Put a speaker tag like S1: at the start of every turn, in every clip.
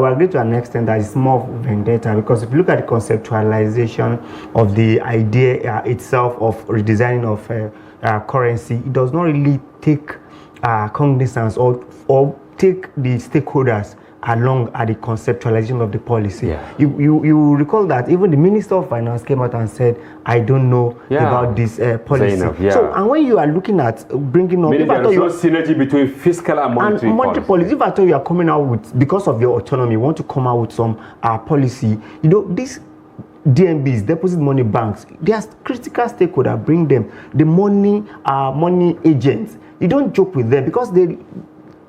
S1: I agree to an extent that it's more of vendetta, because if you look at the conceptualization of the idea itself of redesigning of currency, it does not really take cognizance or take the stakeholders along at the conceptualization of the policy.
S2: Yeah.
S1: You recall that even the Minister of Finance came out and said, I don't know about this policy. So, and when you are looking at bringing up...
S2: Meaning there is no synergy between fiscal and monetary policy.
S1: If I thought you are coming out with, because of your autonomy, you want to come out with some policy, you know, this DMBs, deposit money banks, they are critical stakeholders. Bring them. The money agents, you don't joke with them because they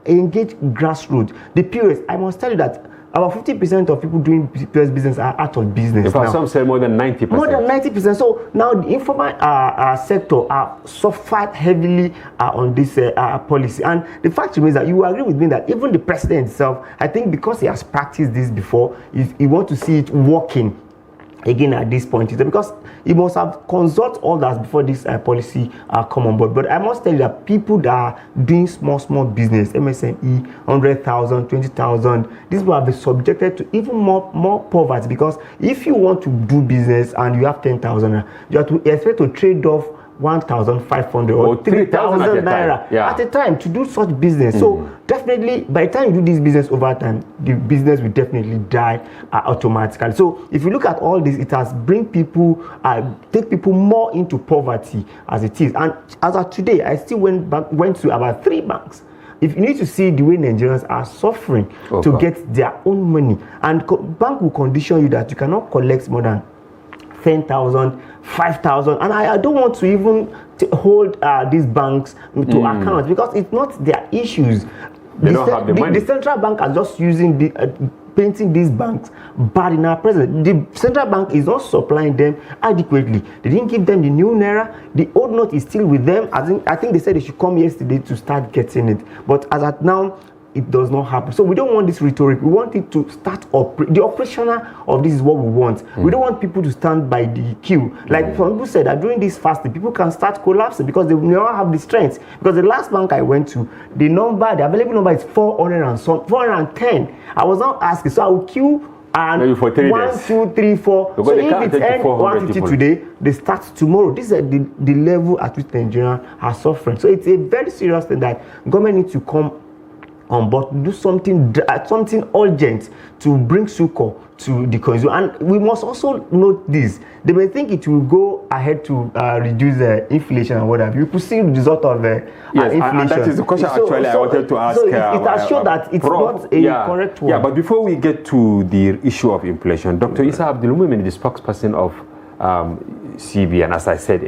S1: engage grassroots. The POS, I must tell you that about 50% of people doing POS business are out of business.
S2: In fact, some say more than 90%.
S1: More than 90%. So now the informal sector suffered heavily on this policy. And the fact remains that you agree with me that even the president himself, I think because he has practiced this before, he wants to see it working again at this point, because he must have consulted all that before this policy come on board. But I must tell you that people that are doing small business, MSME, 100,000, 20,000, these will be subjected to even more poverty, because if you want to do business and you have 10,000, you have to expect to trade off 1,500 or 3,000 naira at a time to do such business. So definitely, by the time you do this business over time, the business will definitely die automatically. So if you look at all this, it has take people more into poverty as it is. And as of today, I still went to about 3 banks. If you need to see the way Nigerians are suffering to get their own money, and bank will condition you that you cannot collect more than 10,000, 5,000, and I don't want to even hold these banks to account, because it's not their issues.
S2: They don't have the money.
S1: The central bank are just using painting these banks bad in our present. The central bank is not supplying them adequately. They didn't give them the new Naira. The old note is still with them. I think they said they should come yesterday to start getting it. But as at now, it does not happen. So we don't want this rhetoric. We want it to start the operational of this is what we want. We don't want people to stand by the queue. Like some people said that during this fasting, people can start collapsing because they will not have the strength. Because the last bank I went to, the available number is 410. I was not asking, so I will queue and maybe for 3 days. 1, 2, 3, 4. So if it ends 150 today, they start tomorrow. This is the level at which Nigerians are suffering. So it's a very serious thing that government needs to come on board, do something urgent to bring succor to the consumer. And we must also note this: they may think it will go ahead to reduce inflation and whatever. You could see the result of inflation.
S2: And that is the question I wanted to ask.
S1: So it has shown that it's not a correct one.
S2: Yeah, but before we get to the issue of inflation, Dr. Isa Abdulmumin, the spokesperson of CBN, as I said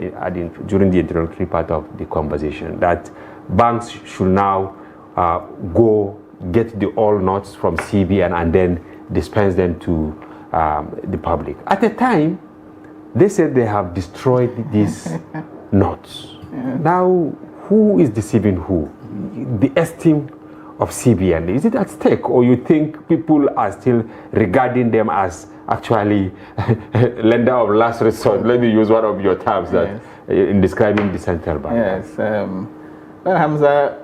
S2: during the introductory part of the conversation, that banks should now go get the old notes from CBN and then dispense them to the public. At the time, they said they have destroyed these notes. Now, who is deceiving who? The esteem of CBN, is it at stake, or you think people are still regarding them as actually lender of last resort? Let me use one of your terms that in describing the central bank.
S3: Yes, well, Hamza,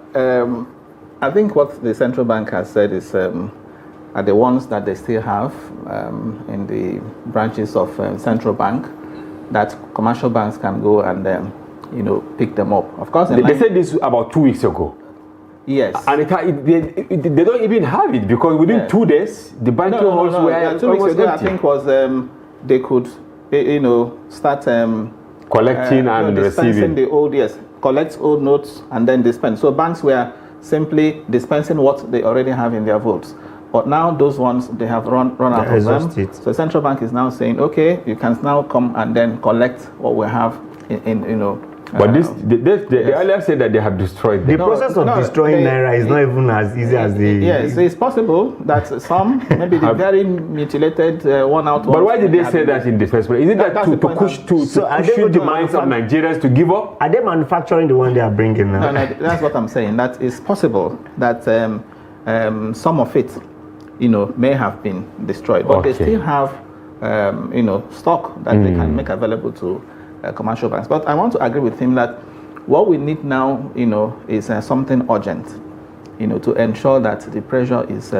S3: I think what the central bank has said is are the ones that they still have in the branches of central bank, that commercial banks can go and pick them up. Of course,
S2: they said this about 2 weeks ago.
S3: Yes,
S2: and they don't even have it, because within 2 days the banking halls were
S3: 2 weeks ago. Empty. I think was they could start
S2: collecting and receiving
S3: the old collect old notes and then dispense. So banks were simply dispensing what they already have in their vaults. But now those ones, they have run out of them. So central bank is now saying, okay, you can now come and then collect what we have
S2: But they earlier said that they have destroyed them.
S1: The process of destroying Naira is not even as easy as the...
S3: Yes, it's possible that some, maybe the very mutilated one out.
S2: But why did they say that in the first place? Is it that to push the minds of Nigerians to give up?
S1: Are they manufacturing the one they are bringing now?
S3: No, that's what I'm saying. That it's possible that some of it, may have been destroyed, but they still have, stock that they can make available to commercial banks. But I want to agree with him that what we need now, is something urgent, to ensure that the pressure is,